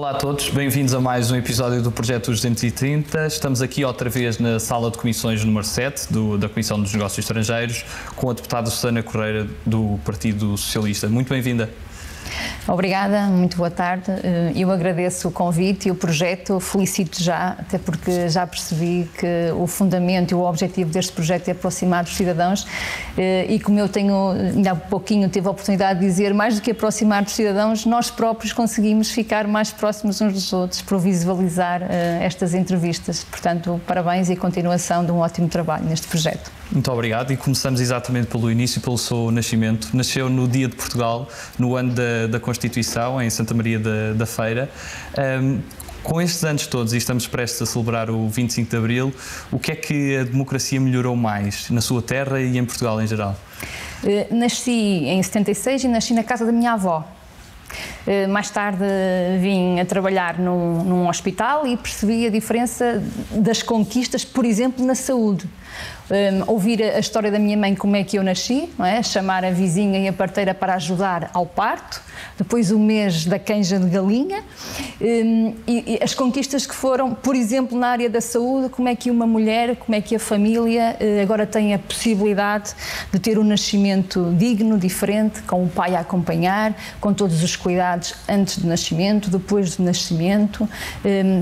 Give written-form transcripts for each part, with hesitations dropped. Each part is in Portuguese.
Olá a todos, bem-vindos a mais um episódio do Projeto 230. Estamos aqui outra vez na Sala de Comissões número 7 da Comissão dos Negócios Estrangeiros com a deputada Susana Correia do Partido Socialista. Muito bem-vinda. Obrigada, muito boa tarde. Eu agradeço o convite e o projeto, felicito já, até porque já percebi que o fundamento e o objetivo deste projeto é aproximar os cidadãos e como eu tenho, ainda há pouquinho tive a oportunidade de dizer, mais do que aproximar dos cidadãos, nós próprios conseguimos ficar mais próximos uns dos outros por visualizar estas entrevistas. Portanto, parabéns e continuação de um ótimo trabalho neste projeto. Muito obrigado e começamos exatamente pelo início, pelo seu nascimento. Nasceu no Dia de Portugal, no ano da Constituição, em Santa Maria da Feira. Com estes anos todos, e estamos prestes a celebrar o 25 de Abril, o que é que a democracia melhorou mais na sua terra e em Portugal em geral? Nasci em 76 e nasci na casa da minha avó. Mais tarde vim a trabalhar num hospital e percebi a diferença das conquistas, por exemplo, na saúde. Ouvir a história da minha mãe, como é que eu nasci, não é? Chamar a vizinha e a parteira para ajudar ao parto, depois o mês da canja de galinha e as conquistas que foram, por exemplo, na área da saúde, como é que uma mulher, como é que a família agora tem a possibilidade de ter um nascimento digno, diferente, com o pai a acompanhar, com todos os cuidados antes do nascimento, depois do nascimento,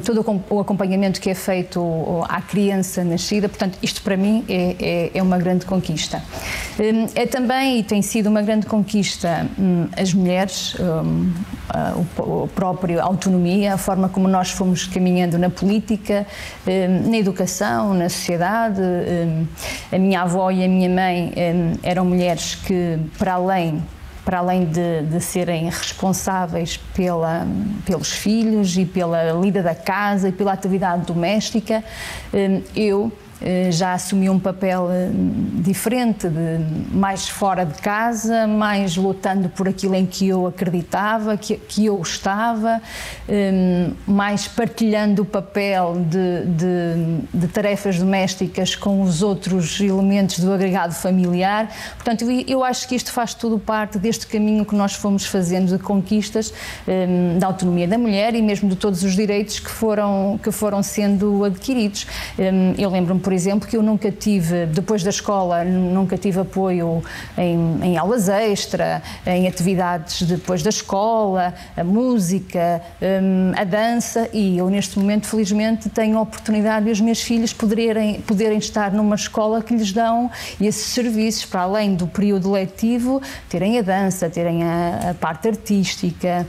todo o acompanhamento que é feito à criança nascida. Portanto, isto para mim é uma grande conquista. É também, e tem sido uma grande conquista, as mulheres, a própria autonomia, a forma como nós fomos caminhando na política, na educação, na sociedade. A minha avó e a minha mãe eram mulheres que, para além de serem responsáveis pelos filhos e pela lida da casa e pela atividade doméstica, eu já assumi um papel diferente, mais fora de casa, mais lutando por aquilo em que eu acreditava, que eu estava, mais partilhando o papel de tarefas domésticas com os outros elementos do agregado familiar. Portanto, eu acho que isto faz tudo parte deste caminho que nós fomos fazendo de conquistas da autonomia da mulher e mesmo de todos os direitos que foram sendo adquiridos. Eu lembro-me, por exemplo, que eu nunca tive, depois da escola, nunca tive apoio em aulas extra, em atividades depois da escola, a música, a dança, e eu neste momento, felizmente, tenho a oportunidade de os meus filhos poderem estar numa escola que lhes dão esses serviços, para além do período letivo, terem a dança, terem a parte artística.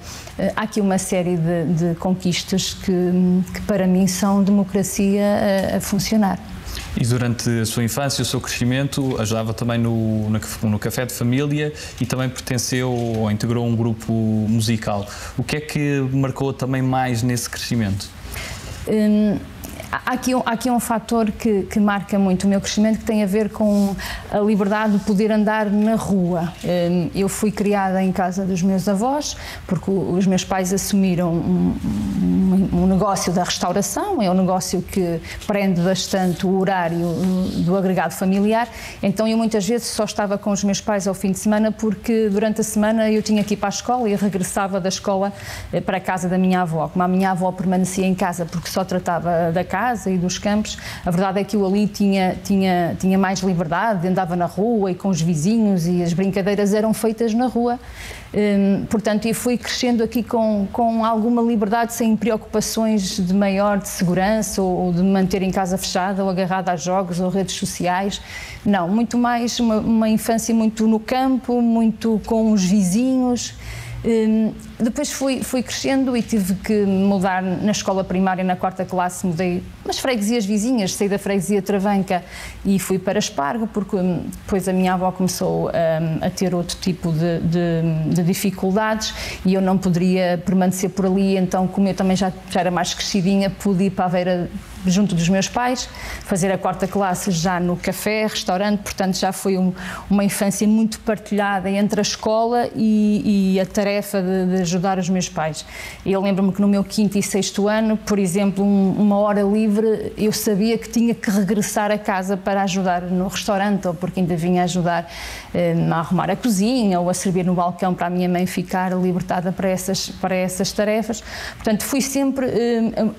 Há aqui uma série de conquistas que para mim são democracia a funcionar. E durante a sua infância e o seu crescimento ajudava também no café de família e também pertenceu ou integrou um grupo musical. O que é que marcou também mais nesse crescimento? Há aqui um fator que marca muito o meu crescimento, que tem a ver com a liberdade de poder andar na rua. Eu fui criada em casa dos meus avós, porque os meus pais assumiram um negócio da restauração, é um negócio que prende bastante o horário do agregado familiar, então eu muitas vezes só estava com os meus pais ao fim de semana, porque durante a semana eu tinha que ir para a escola e regressava da escola para a casa da minha avó. Como a minha avó permanecia em casa porque só tratava da casa e dos campos, a verdade é que eu ali tinha mais liberdade, andava na rua e com os vizinhos e as brincadeiras eram feitas na rua. Portanto, eu fui crescendo aqui com alguma liberdade, sem preocupações de maior de segurança ou de me manter em casa fechada ou agarrada a jogos ou redes sociais. Não, muito mais uma infância muito no campo, muito com os vizinhos. Depois fui crescendo e tive que mudar na escola primária, na 4ª classe, mudei nas freguesias vizinhas, saí da freguesia Travanca e fui para Espargo, porque depois a minha avó começou a ter outro tipo de dificuldades e eu não poderia permanecer por ali, então como eu também já era mais crescidinha, pude ir para a Aveira junto dos meus pais, fazer a 4ª classe já no café, restaurante, portanto já foi uma infância muito partilhada entre a escola e a tarefa de ajudar os meus pais. Eu lembro-me que no meu 5º e 6º ano, por exemplo, uma hora livre, eu sabia que tinha que regressar a casa para ajudar no restaurante, ou porque ainda vinha ajudar a arrumar a cozinha ou a servir no balcão para a minha mãe ficar libertada para essas tarefas. Portanto, fui sempre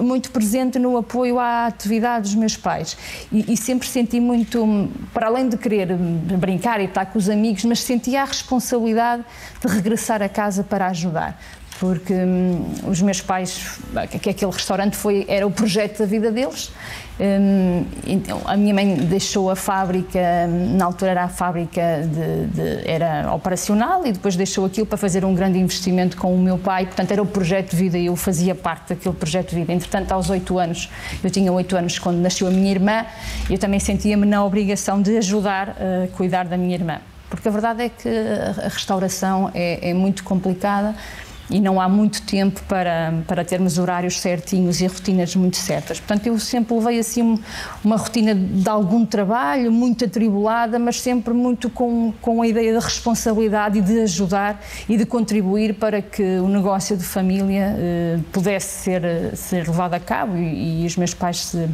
muito presente no apoio à atividade dos meus pais e sempre senti muito, para além de querer brincar e estar com os amigos, mas sentia a responsabilidade de regressar a casa para ajudar. Porque os meus pais, que aquele restaurante era o projeto da vida deles. Então, a minha mãe deixou a fábrica, na altura era a fábrica era operacional, e depois deixou aquilo para fazer um grande investimento com o meu pai, portanto era o projeto de vida e eu fazia parte daquele projeto de vida. Entretanto, aos 8 anos, eu tinha 8 anos quando nasceu a minha irmã, eu também sentia-me na obrigação de ajudar a cuidar da minha irmã, porque a verdade é que a restauração é muito complicada e não há muito tempo para termos horários certinhos e rotinas muito certas. Portanto, eu sempre levei assim uma rotina de algum trabalho, muito atribulada, mas sempre muito com a ideia de responsabilidade e de ajudar e de contribuir para que o negócio de família pudesse ser levado a cabo e os meus pais se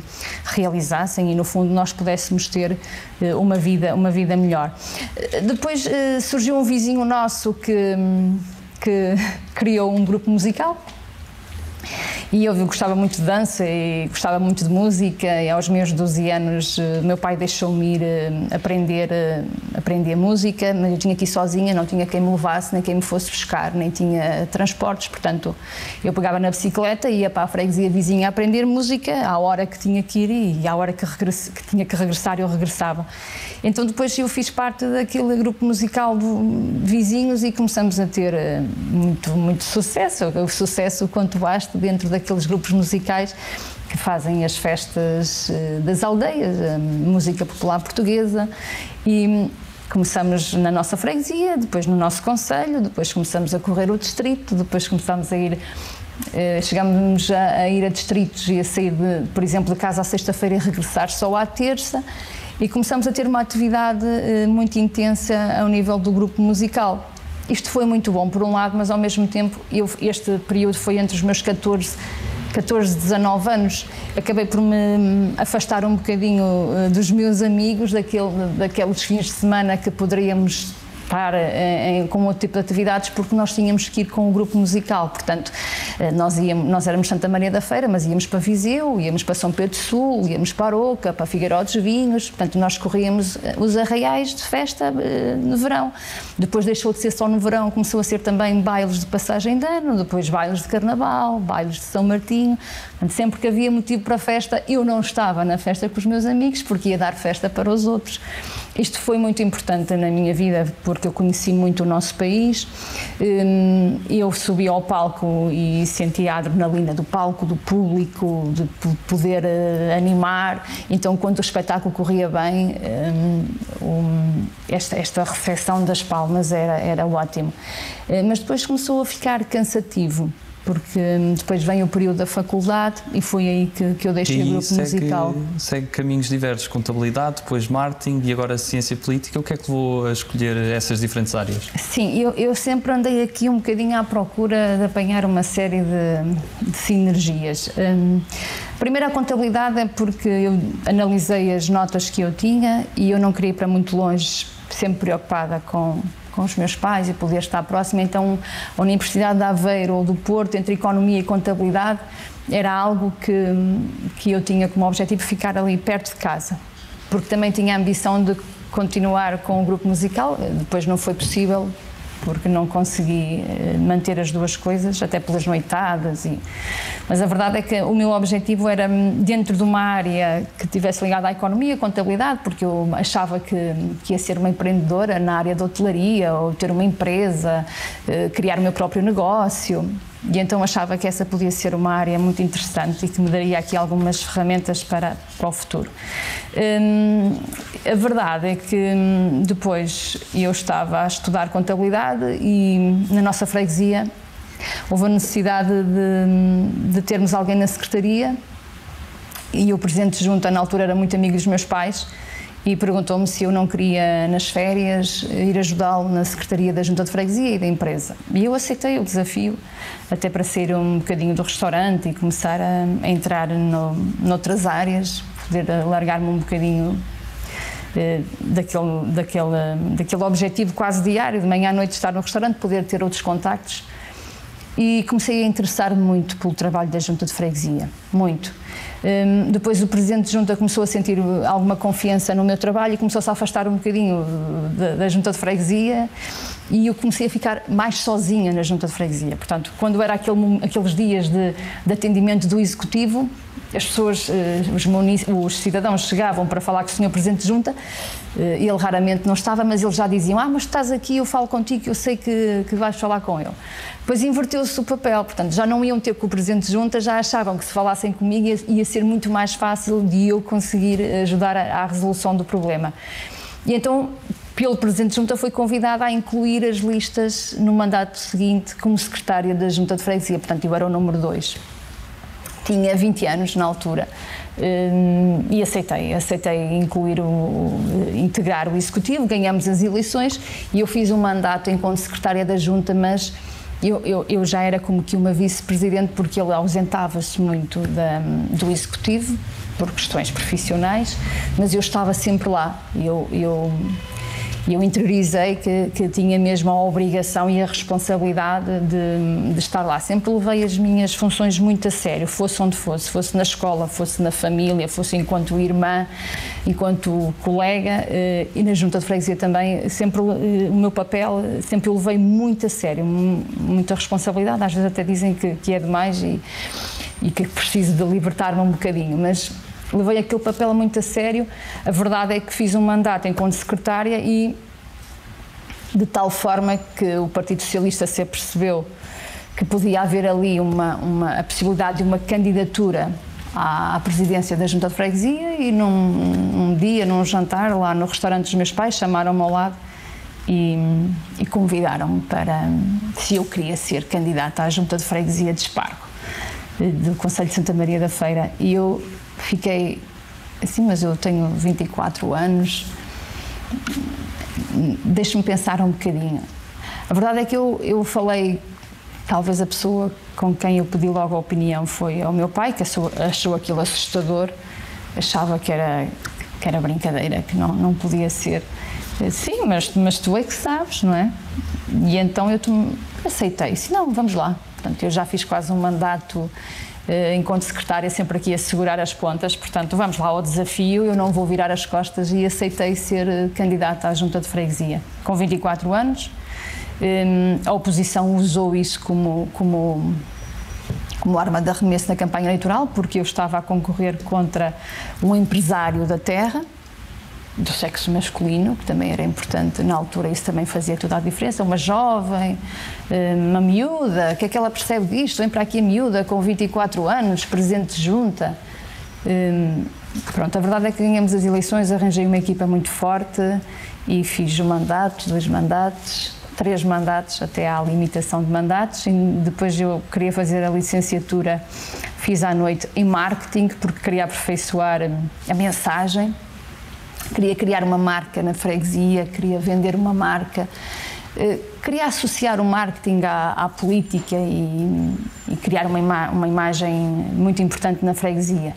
realizassem e, no fundo, nós pudéssemos ter uma vida melhor. Depois surgiu um vizinho nosso que criou um grupo musical e eu gostava muito de dança e gostava muito de música, e aos meus 12 anos meu pai deixou-me ir aprender música, mas eu tinha que ir sozinha, não tinha quem me levasse, nem quem me fosse buscar, nem tinha transportes, portanto eu pegava na bicicleta e ia para a freguesia vizinha a aprender música à hora que tinha que ir e à hora que tinha que regressar eu regressava. Então depois eu fiz parte daquele grupo musical de vizinhos e começamos a ter muito sucesso, o sucesso quanto basta dentro daqueles grupos musicais que fazem as festas das aldeias, a música popular portuguesa, e começamos na nossa freguesia, depois no nosso concelho, depois começamos a correr o distrito, depois começámos a ir chegámos a ir a distritos e a sair, por exemplo, de casa à sexta-feira e regressar só à terça, e começamos a ter uma atividade muito intensa ao nível do grupo musical. Isto foi muito bom, por um lado, mas ao mesmo tempo, este período foi entre os meus 14 e 19 anos, acabei por me afastar um bocadinho dos meus amigos, daqueles fins de semana que poderíamos estar com outro tipo de atividades, porque nós tínhamos que ir com o grupo musical. Portanto, nós éramos Santa Maria da Feira, mas íamos para Viseu, íamos para São Pedro do Sul, íamos para Aroca, para Figueiró dos Vinhos, portanto nós corríamos os arraiais de festa no verão. Depois deixou de ser só no verão, começou a ser também bailes de passagem de ano, depois bailes de carnaval, bailes de São Martinho. Portanto, sempre que havia motivo para festa, eu não estava na festa com os meus amigos, porque ia dar festa para os outros. Isto foi muito importante na minha vida, porque eu conheci muito o nosso país. Eu subi ao palco e sentia a adrenalina do palco, do público, de poder animar. Então, quando o espetáculo corria bem, esta recepção das palmas era ótimo. Mas depois começou a ficar cansativo, porque depois vem o período da faculdade e foi aí que eu deixei o grupo musical. Segue caminhos diversos, contabilidade, depois marketing e agora ciência política. O que é que levou a escolher essas diferentes áreas? Sim, eu sempre andei aqui um bocadinho à procura de apanhar uma série de sinergias. Primeiro, a contabilidade é porque eu analisei as notas que eu tinha e eu não queria ir para muito longe, sempre preocupada com os meus pais e poder estar próxima. Então a Universidade de Aveiro ou do Porto, entre Economia e Contabilidade, era algo que eu tinha como objetivo ficar ali perto de casa, porque também tinha a ambição de continuar com o grupo musical. Depois não foi possível, porque não consegui manter as duas coisas, até pelas noitadas. Mas a verdade é que o meu objetivo era dentro de uma área que estivesse ligada à economia, à contabilidade, porque eu achava que ia ser uma empreendedora na área da hotelaria, ou ter uma empresa, criar o meu próprio negócio. E então achava que essa podia ser uma área muito interessante e que me daria aqui algumas ferramentas para o futuro. A verdade é que depois eu estava a estudar contabilidade e na nossa freguesia houve a necessidade de termos alguém na secretaria E o presidente de junta, na altura, era muito amigo dos meus pais e perguntou-me se eu não queria, nas férias, ir ajudá-lo na secretaria da junta de freguesia e da empresa. E eu aceitei o desafio, até para sair um bocadinho do restaurante e começar a entrar noutras áreas, poder largar-me um bocadinho daquele objetivo quase diário, de manhã à noite estar no restaurante, poder ter outros contactos. E comecei a interessar-me muito pelo trabalho da junta de freguesia, muito. Depois o presidente de junta começou a sentir alguma confiança no meu trabalho e começou-se a afastar um bocadinho da junta de freguesia e eu comecei a ficar mais sozinha na junta de freguesia. Portanto, quando era aqueles dias de atendimento do executivo, as pessoas, os cidadãos chegavam para falar com o senhor presidente de junta, ele raramente não estava, mas eles já diziam: mas tu estás aqui, eu falo contigo, eu sei que vais falar com ele. Depois inverteu-se o papel, portanto, já não iam ter com o presidente de junta, já achavam que se falassem comigo ia ser muito mais fácil de eu conseguir ajudar à resolução do problema. E então, pelo presidente de junta, fui convidada a incluir as listas no mandato seguinte como secretária da junta de freguesia, portanto, eu era o número 2. Tinha 20 anos na altura e aceitei integrar o executivo, ganhamos as eleições e eu fiz um mandato enquanto secretária da junta, mas eu já era como que uma vice-presidente porque ele ausentava-se muito do executivo por questões profissionais, mas eu estava sempre lá. Eu interiorizei que tinha mesmo a obrigação e a responsabilidade de estar lá. Sempre levei as minhas funções muito a sério, fosse onde fosse na escola, fosse na família, fosse enquanto irmã, enquanto colega e na junta de freguesia também. Sempre o meu papel, sempre eu levei muito a sério, muita responsabilidade. Às vezes até dizem que é demais e que preciso de libertar-me um bocadinho, mas levei aquele papel muito a sério. A verdade é que fiz um mandato enquanto secretária e de tal forma que o Partido Socialista se apercebeu que podia haver ali a possibilidade de uma candidatura à presidência da junta de freguesia e num dia, num jantar lá no restaurante dos meus pais, chamaram-me ao lado e convidaram-me para se eu queria ser candidata à junta de freguesia de Espargo, do Concelho de Santa Maria da Feira. E eu fiquei assim, mas eu tenho 24 anos, deixe-me pensar um bocadinho. A verdade é que eu falei, talvez a pessoa com quem eu pedi logo a opinião foi ao meu pai, que achou aquilo assustador, achava que era brincadeira, que não podia ser. Sim, mas tu é que sabes, não é? E então eu aceitei, disse, não, vamos lá. Portanto, eu já fiz quase um mandato enquanto secretária, sempre aqui a segurar as pontas, portanto, vamos lá ao desafio, eu não vou virar as costas e aceitei ser candidata à junta de freguesia. Com 24 anos, a oposição usou isso como arma de arremesso na campanha eleitoral, porque eu estava a concorrer contra um empresário da terra, do sexo masculino, que também era importante na altura, isso também fazia toda a diferença. Uma jovem, uma miúda, o que é que ela percebe disto? Vem para aqui a miúda com 24 anos, presidente de junta. Pronto, a verdade é que ganhamos as eleições, arranjei uma equipa muito forte e fiz um mandato, 2 mandatos, 3 mandatos, até à limitação de mandatos. E depois eu queria fazer a licenciatura, fiz à noite em marketing, porque queria aperfeiçoar a mensagem. Queria criar uma marca na freguesia, queria vender uma marca, queria associar o marketing à política e criar uma imagem muito importante na freguesia.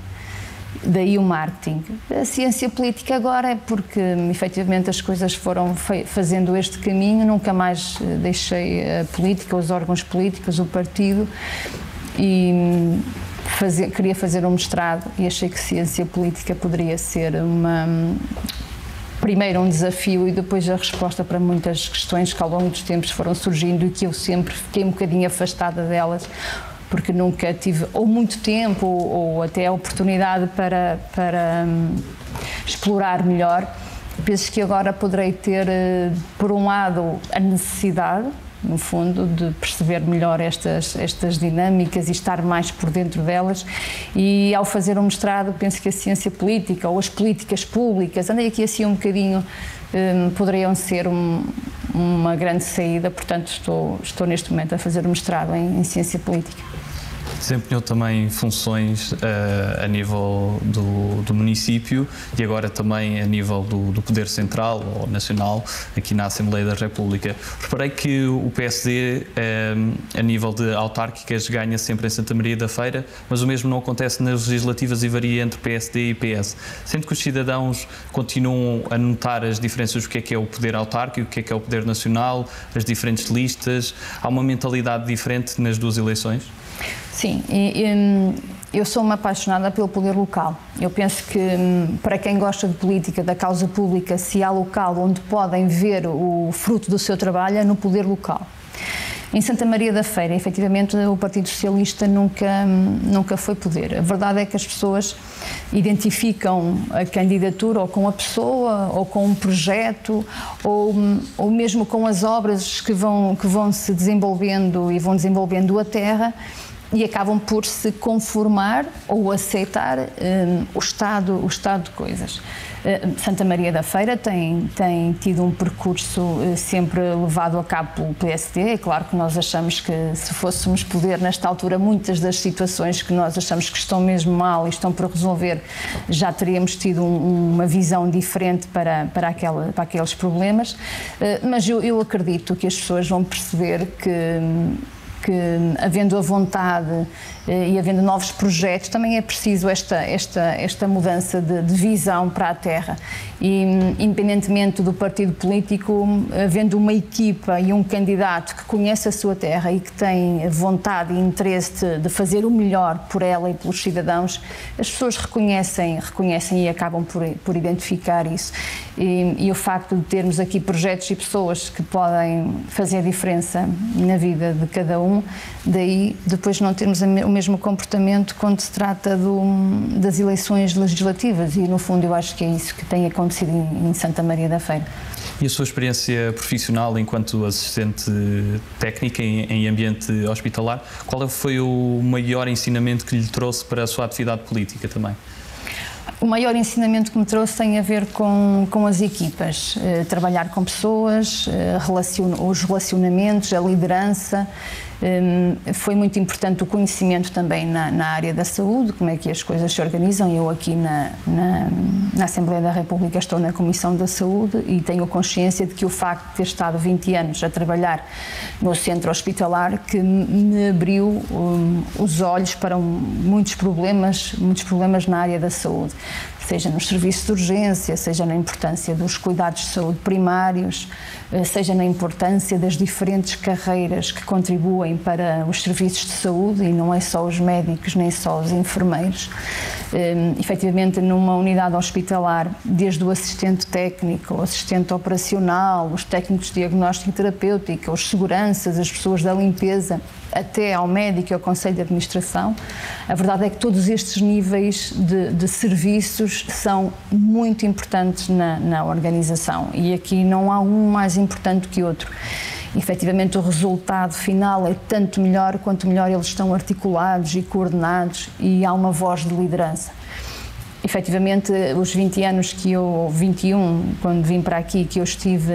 Daí o marketing. A ciência política agora é porque, efetivamente, as coisas foram fazendo este caminho, nunca mais deixei a política, os órgãos políticos, o partido e queria fazer um mestrado e achei que ciência política poderia ser primeiro um desafio e depois a resposta para muitas questões que ao longo dos tempos foram surgindo e que eu sempre fiquei um bocadinho afastada delas, porque nunca tive ou muito tempo ou até a oportunidade para explorar melhor. Penso que agora poderei ter, por um lado, a necessidade, no fundo, de perceber melhor estas dinâmicas e estar mais por dentro delas, e ao fazer um mestrado penso que a ciência política ou as políticas públicas, andei aqui assim um bocadinho, poderiam ser uma grande saída, portanto estou neste momento a fazer um mestrado em ciência política. Desempenhou também funções a nível do município e agora também a nível do Poder Central ou Nacional, aqui na Assembleia da República. Reparei que o PSD, a nível de autárquicas, ganha sempre em Santa Maria da Feira, mas o mesmo não acontece nas legislativas e varia entre PSD e PS. Sendo que os cidadãos continuam a notar as diferenças do que é o poder autárquico, o que é o poder nacional, as diferentes listas, há uma mentalidade diferente nas duas eleições? Sim, eu sou uma apaixonada pelo poder local. Eu penso que, para quem gosta de política, da causa pública, se há local onde podem ver o fruto do seu trabalho, é no poder local. Em Santa Maria da Feira, efetivamente, o Partido Socialista nunca foi poder. A verdade é que as pessoas identificam a candidatura ou com a pessoa, ou com um projeto, ou mesmo com as obras que vão se desenvolvendo e vão desenvolvendo a terra, e acabam por se conformar ou aceitar o estado de coisas. Santa Maria da Feira tem tido um percurso sempre levado a cabo pelo PSD. É claro que nós achamos que, se fôssemos poder nesta altura, muitas das situações que nós achamos que estão mesmo mal e estão por resolver, já teríamos tido uma visão diferente para aqueles problemas, mas eu acredito que as pessoas vão perceber que havendo a vontade e havendo novos projetos, também é preciso esta mudança de visão para a terra. E, independentemente do partido político, havendo uma equipa e um candidato que conhece a sua terra e que tem vontade e interesse de fazer o melhor por ela e pelos cidadãos, as pessoas reconhecem e acabam por identificar isso. E o facto de termos aqui projetos e pessoas que podem fazer a diferença na vida de cada um, daí depois não termos o mesmo comportamento quando se trata das eleições legislativas, e no fundo eu acho que é isso que tem acontecido em Santa Maria da Feira. E a sua experiência profissional enquanto assistente técnica em ambiente hospitalar, qual foi o maior ensinamento que lhe trouxe para a sua atividade política também? O maior ensinamento que me trouxe tem a ver com as equipas, trabalhar com pessoas, os relacionamentos, a liderança. Foi muito importante o conhecimento também na área da saúde, como é que as coisas se organizam. Eu aqui na Assembleia da República estou na Comissão da Saúde e tenho consciência de que o facto de ter estado 20 anos a trabalhar no centro hospitalar que me abriu os olhos para muitos problemas na área da saúde, seja nos serviços de urgência, seja na importância dos cuidados de saúde primários, seja na importância das diferentes carreiras que contribuem para os serviços de saúde, e não é só os médicos nem só os enfermeiros. Efetivamente, numa unidade hospitalar, desde o assistente técnico, o assistente operacional, os técnicos de diagnóstico e terapêutica, os seguranças, as pessoas da limpeza, até ao médico e ao Conselho de Administração, a verdade é que todos estes níveis de serviços são muito importantes na organização, e aqui não há um mais importante que outro. Efetivamente, o resultado final é tanto melhor quanto melhor eles estão articulados e coordenados e há uma voz de liderança. Efetivamente, os 20 anos que eu, 21, quando vim para aqui, que eu estive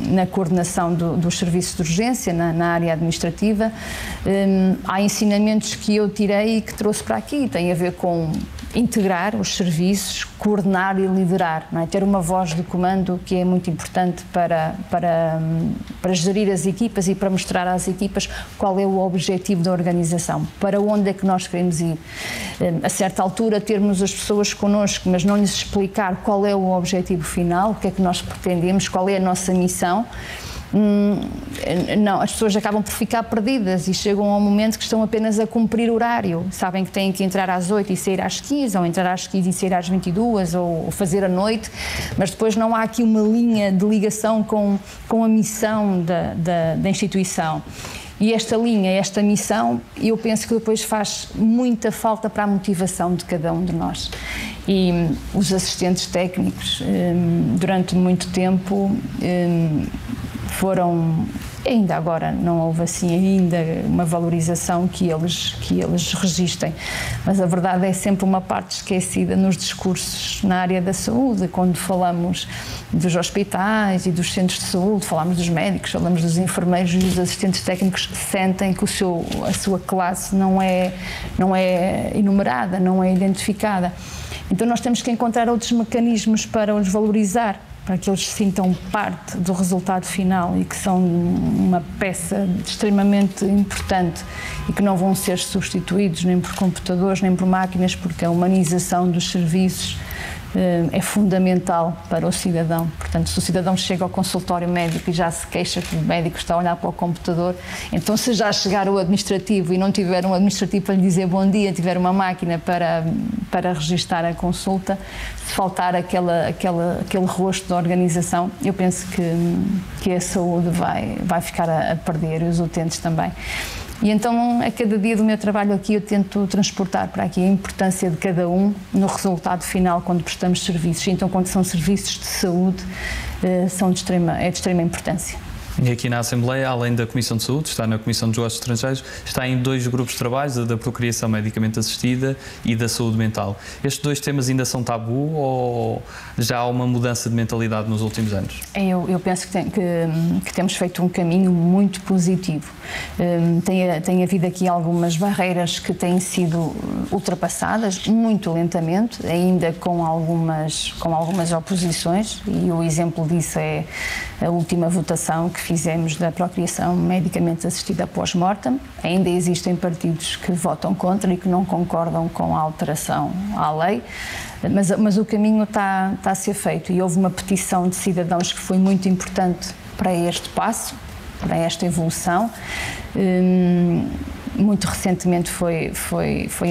na coordenação dos serviços de urgência, na área administrativa, há ensinamentos que eu tirei e que trouxe para aqui. Tem a ver com integrar os serviços, coordenar e liderar, não é? Ter uma voz de comando que é muito importante para gerir as equipas e para mostrar às equipas qual é o objetivo da organização, para onde é que nós queremos ir. A certa altura, termos as pessoas connosco, mas não lhes explicar qual é o objetivo final, o que é que nós pretendemos, qual é a nossa missão. Não, as pessoas acabam por ficar perdidas e chegam a um momento que estão apenas a cumprir horário. Sabem que têm que entrar às 8 e sair às 15, ou entrar às 15 e sair às 22, ou fazer a noite, mas depois não há aqui uma linha de ligação com a missão da instituição. E esta linha, esta missão, eu penso que depois faz muita falta para a motivação de cada um de nós. E os assistentes técnicos, durante muito tempo, Ainda agora não houve assim ainda uma valorização que eles registrem, mas a verdade é sempre uma parte esquecida nos discursos na área da saúde, quando falamos dos hospitais e dos centros de saúde, falamos dos médicos, falamos dos enfermeiros e dos assistentes técnicos, sentem que a sua classe não é enumerada, não é identificada. Então nós temos que encontrar outros mecanismos para os valorizar, para que eles se sintam parte do resultado final e que são uma peça extremamente importante e que não vão ser substituídos nem por computadores, nem por máquinas, porque a humanização dos serviços é fundamental para o cidadão. Portanto, se o cidadão chega ao consultório médico e já se queixa que o médico está a olhar para o computador, então se já chegar o administrativo e não tiver um administrativo para lhe dizer bom dia, tiver uma máquina para registar a consulta, se faltar aquele rosto da organização, eu penso que a saúde vai ficar a perder, e os utentes também. E então, a cada dia do meu trabalho aqui, eu tento transportar para aqui a importância de cada um no resultado final quando prestamos serviços. Então, quando são serviços de saúde, é de extrema importância. E aqui na Assembleia, além da Comissão de Saúde, está na Comissão de Negócios Estrangeiros, está em 2 grupos de trabalho, da procriação medicamente assistida e da saúde mental. Estes 2 temas ainda são tabu ou já há uma mudança de mentalidade nos últimos anos? Eu penso que temos feito um caminho muito positivo. Tem havido aqui algumas barreiras que têm sido ultrapassadas, muito lentamente, ainda com algumas oposições, e o exemplo disso é a última votação que fizemos da procriação medicamente assistida pós-mortem. Ainda existem partidos que votam contra e que não concordam com a alteração à lei, mas o caminho está a ser feito, e houve uma petição de cidadãos que foi muito importante para este passo, para esta evolução. Muito recentemente foi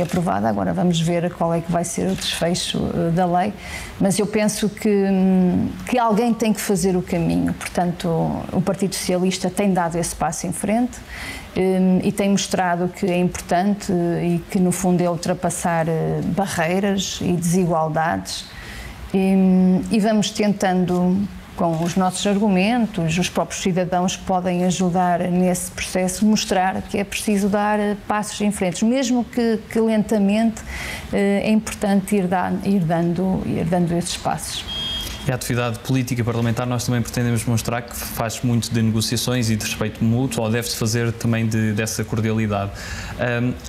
aprovada, agora vamos ver qual é que vai ser o desfecho da lei, mas eu penso que alguém tem que fazer o caminho. Portanto, o Partido Socialista tem dado esse passo em frente e tem mostrado que é importante e que no fundo é ultrapassar barreiras e desigualdades, e vamos tentando, com os nossos argumentos, os próprios cidadãos podem ajudar nesse processo, mostrar que é preciso dar passos em frente, mesmo que lentamente, é importante ir dando esses passos. E a atividade política parlamentar, nós também pretendemos mostrar que faz muito de negociações e de respeito mútuo, ou deve-se fazer também dessa cordialidade.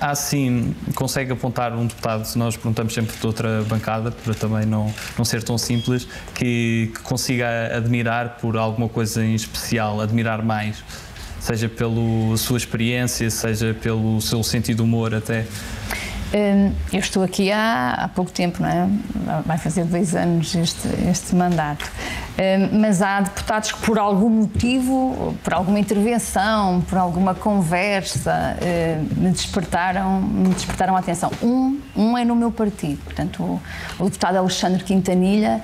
Assim, consegue apontar um deputado, nós perguntamos sempre de outra bancada, para também não ser tão simples, que consiga admirar por alguma coisa em especial, admirar mais, seja pela sua experiência, seja pelo seu sentido de humor até? Eu estou aqui há pouco tempo, não é? Vai fazer 2 anos este mandato, mas há deputados que por algum motivo, por alguma intervenção, por alguma conversa, me despertaram a atenção. Um é no meu partido, portanto o deputado Alexandre Quintanilha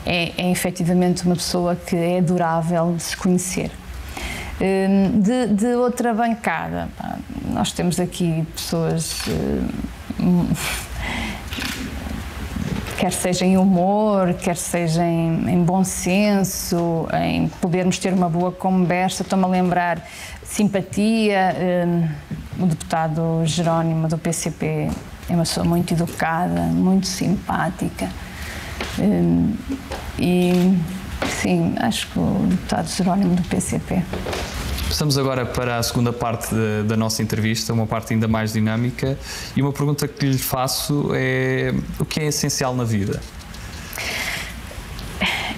é efetivamente uma pessoa que é adorável de se conhecer. De outra bancada, nós temos aqui pessoas, quer seja em humor, quer seja em bom senso, em podermos ter uma boa conversa. Estou-me a lembrar simpatia, o deputado Jerónimo do PCP é uma pessoa muito educada, muito simpática, e sim, acho que o deputado Jerónimo do PCP. Passamos agora para a segunda parte da nossa entrevista, uma parte ainda mais dinâmica, e uma pergunta que lhe faço é: o que é essencial na vida?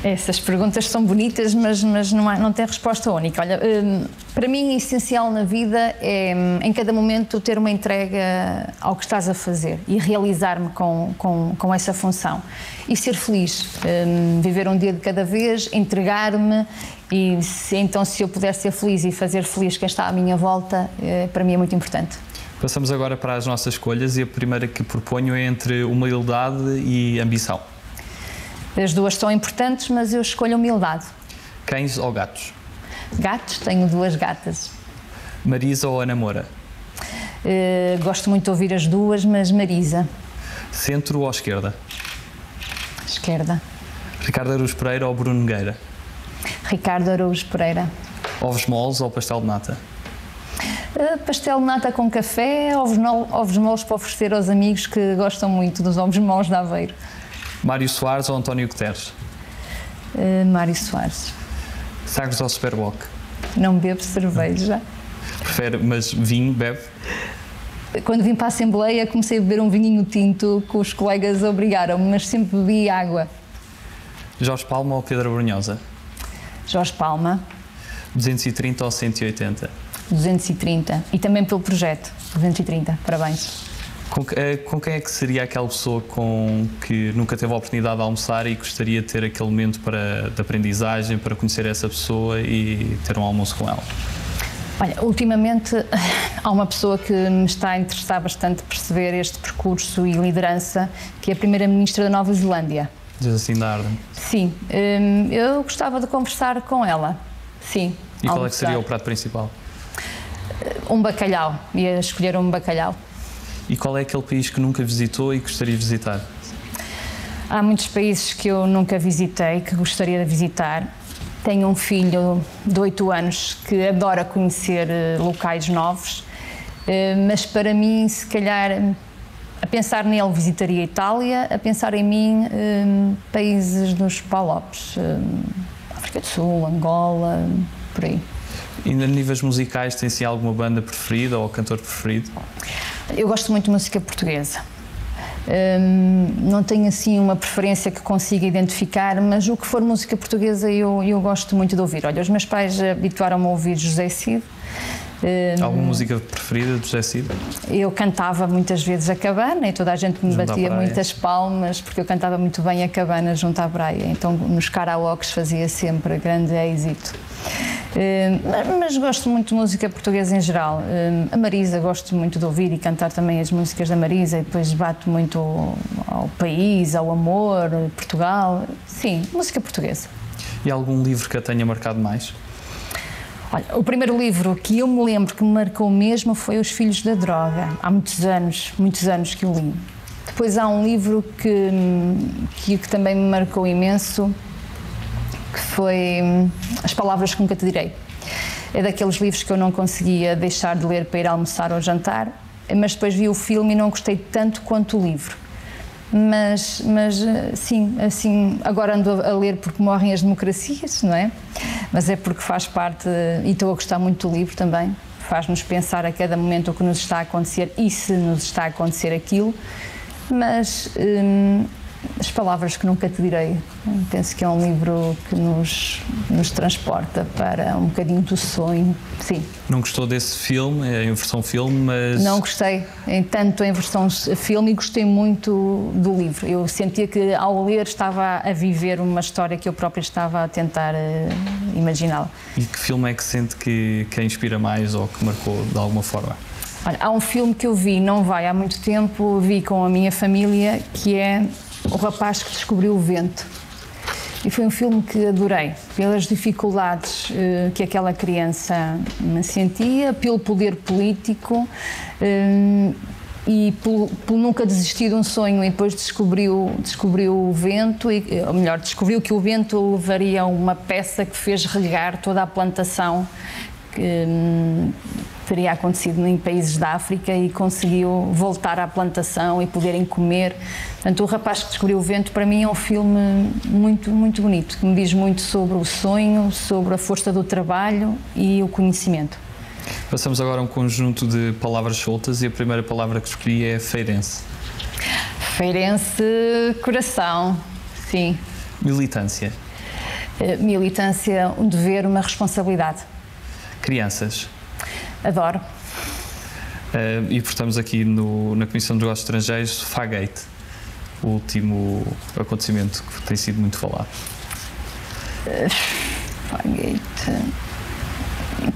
Essas perguntas são bonitas, mas não tem resposta única. Olha, para mim, essencial na vida é, em cada momento, ter uma entrega ao que estás a fazer e realizar-me com essa função. E ser feliz, viver um dia de cada vez, entregar-me, e se eu puder ser feliz e fazer feliz quem está à minha volta, para mim é muito importante. Passamos agora para as nossas escolhas, e a primeira que proponho é entre humildade e ambição. As duas são importantes, mas eu escolho humildade. Cães ou gatos? Gatos, tenho 2 gatas. Marisa ou Ana Moura? Gosto muito de ouvir as duas, mas Marisa. Centro ou esquerda? Esquerda. Ricardo Araújo Pereira ou Bruno Nogueira? Ricardo Araújo Pereira. Ovos moles ou pastel de nata? Pastel de nata com café, ovos moles para oferecer aos amigos que gostam muito dos ovos moles de Aveiro. Mário Soares ou António Guterres? Mário Soares. Sagres ou Superboc? Não bebo cerveja. Prefere, mas vinho, bebe? Quando vim para a Assembleia comecei a beber um vinhinho tinto que os colegas obrigaram-me, mas sempre bebi água. Jorge Palma ou Pedro Brunhosa? Jorge Palma. 230 ou 180? 230. E também pelo projeto. 230. Parabéns. Com quem é que seria aquela pessoa com que nunca teve a oportunidade de almoçar e gostaria de ter aquele momento de aprendizagem, para conhecer essa pessoa e ter um almoço com ela? Olha, ultimamente há uma pessoa que me está a interessar bastante perceber este percurso e liderança, que é a Primeira-Ministra da Nova Zelândia. Jacinda Ardern. Sim, eu gostava de conversar com ela, sim. E qual é que seria o prato principal? Um bacalhau, ia escolher um bacalhau. E qual é aquele país que nunca visitou e gostaria de visitar? Há muitos países que eu nunca visitei, que gostaria de visitar. Tenho um filho de 8 anos que adora conhecer locais novos, mas para mim, se calhar, a pensar nele, visitaria a Itália, a pensar em mim, países dos Palopes, África do Sul, Angola, por aí. E a níveis musicais, tem-se alguma banda preferida ou cantor preferido? Eu gosto muito de música portuguesa. Não tenho assim uma preferência que consiga identificar, mas o que for música portuguesa eu gosto muito de ouvir. Olha, os meus pais habituaram-me a ouvir José Cid. Alguma música preferida de José Cid? Eu cantava muitas vezes a cabana e toda a gente me batia muitas palmas porque eu cantava muito bem a cabana junto à praia. Então nos karaokes fazia sempre grande êxito. Mas gosto muito de música portuguesa em geral. A Marisa gosto muito de ouvir e cantar também as músicas da Marisa, e depois bato muito ao país, ao amor, Portugal. Sim, música portuguesa. E algum livro que a tenha marcado mais? Olha, o primeiro livro que eu me lembro que me marcou mesmo foi Os Filhos da Droga. Há muitos anos que o li. Depois há um livro que também me marcou imenso, que foi As Palavras que Nunca Te Direi. É daqueles livros que eu não conseguia deixar de ler para ir almoçar ou jantar, mas depois vi o filme e não gostei tanto quanto o livro. Mas sim, assim, agora ando a ler porque morrem as democracias, não é? Mas é porque faz parte, e estou a gostar muito do livro também, faz-nos pensar a cada momento o que nos está a acontecer e se nos está a acontecer aquilo, mas As Palavras que Nunca Te Direi, penso que é um livro que nos transporta para um bocadinho do sonho, sim. Não gostou desse filme, em versão filme, mas... Não gostei, tanto em versão filme, e gostei muito do livro. Eu sentia que ao ler estava a viver uma história que eu própria estava a tentar imaginá-la. E que filme é que sente que a inspira mais ou que marcou de alguma forma? Olha, há um filme que eu vi, não vai há muito tempo, vi com a minha família, que é O Rapaz que Descobriu o Vento. E foi um filme que adorei, pelas dificuldades que aquela criança sentia, pelo poder político e por nunca desistir de um sonho, e depois descobriu o vento, ou melhor, descobriu que o vento levaria uma peça que fez regar toda a plantação que teria acontecido em países da África, e conseguiu voltar à plantação e poderem comer. Portanto, O Rapaz que Descobriu o Vento, para mim, é um filme muito, muito bonito, que me diz muito sobre o sonho, sobre a força do trabalho e o conhecimento. Passamos agora a um conjunto de palavras soltas, e a primeira palavra que escolhi é feirense. Feirense, coração, sim. Militância. Militância, um dever, uma responsabilidade. Crianças. Adoro. E estamos aqui na Comissão de Negócios Estrangeiros, Sofagate, o último acontecimento que tem sido muito falado. Sofagate.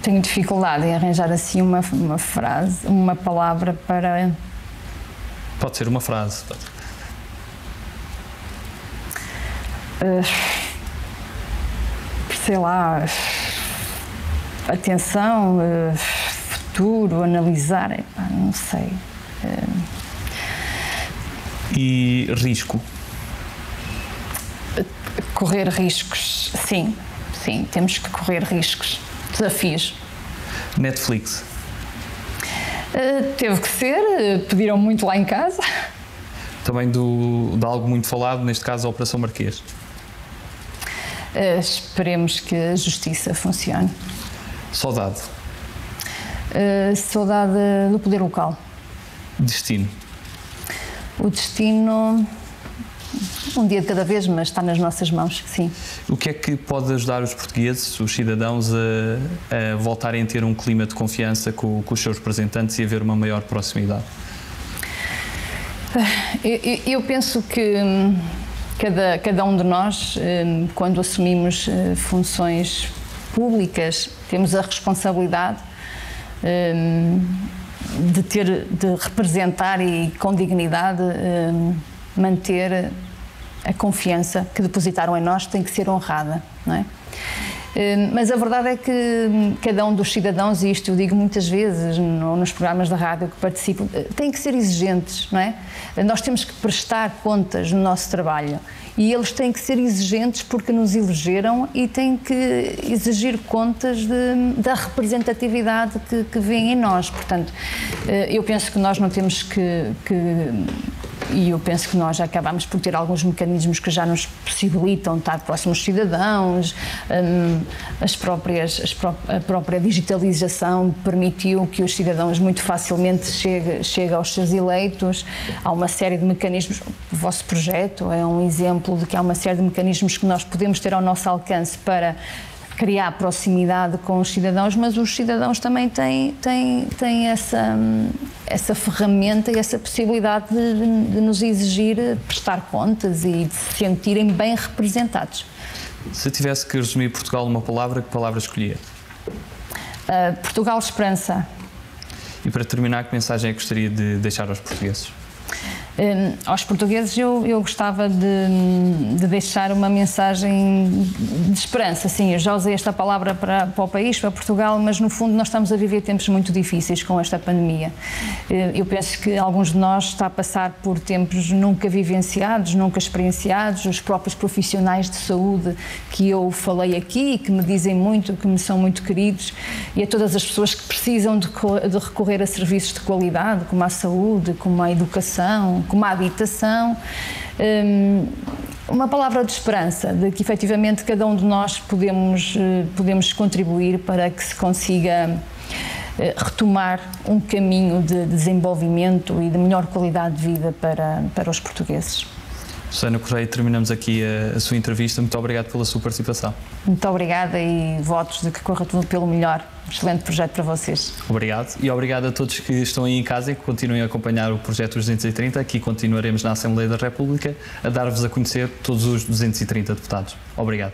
Tenho dificuldade em arranjar assim uma frase, uma palavra para... Pode ser uma frase. Sei lá, atenção, futuro, analisar, não sei. E risco? Correr riscos, sim, temos que correr riscos. desafios. Netflix. Teve que ser, pediram muito lá em casa. Também de algo muito falado, neste caso a Operação Marquês. Esperemos que a justiça funcione. Saudade. Saudade do poder local. Destino. O destino, um dia de cada vez, mas está nas nossas mãos, sim. O que é que pode ajudar os portugueses, os cidadãos, a voltarem a ter um clima de confiança com os seus representantes e haver uma maior proximidade? Eu penso que cada um de nós, quando assumimos funções públicas, temos a responsabilidade de representar e, com dignidade, manter a confiança que depositaram em nós, tem que ser honrada, não é? Mas a verdade é que cada um dos cidadãos, e isto eu digo muitas vezes nos programas da rádio que participo, têm que ser exigentes, não é? Nós temos que prestar contas no nosso trabalho e eles têm que ser exigentes porque nos elegeram e têm que exigir contas da representatividade que vem em nós. Portanto, eu penso que nós não temos e eu penso que nós já acabamos por ter alguns mecanismos que já nos possibilitam estar próximos dos cidadãos, a própria digitalização permitiu que os cidadãos muito facilmente cheguem aos seus eleitos. Há uma série de mecanismos, o vosso projeto é um exemplo de que há uma série de mecanismos que nós podemos ter ao nosso alcance para criar proximidade com os cidadãos, mas os cidadãos também têm essa ferramenta e essa possibilidade de nos exigir prestar contas e de se sentirem bem representados. Se tivesse que resumir Portugal numa palavra, que palavra escolhia? Portugal, esperança. E para terminar, que mensagem é que gostaria de deixar aos portugueses? Aos portugueses eu gostava de deixar uma mensagem de esperança. Sim, eu já usei esta palavra para o país, para Portugal, mas no fundo nós estamos a viver tempos muito difíceis com esta pandemia. Eu penso que alguns de nós está a passar por tempos nunca vivenciados, nunca experienciados. Os próprios profissionais de saúde que eu falei aqui, que me dizem muito, que me são muito queridos, e a todas as pessoas que precisam de recorrer a serviços de qualidade, como a saúde, como a educação, como a habitação, uma palavra de esperança, de que efetivamente cada um de nós podemos contribuir para que se consiga retomar um caminho de desenvolvimento e de melhor qualidade de vida para os portugueses. Susana Correia, terminamos aqui a sua entrevista. Muito obrigado pela sua participação. Muito obrigada e votos de que corra tudo pelo melhor. Excelente projeto para vocês. Obrigado e obrigado a todos que estão aí em casa e que continuem a acompanhar o projeto dos 230. Aqui continuaremos na Assembleia da República a dar-vos a conhecer todos os 230 deputados. Obrigado.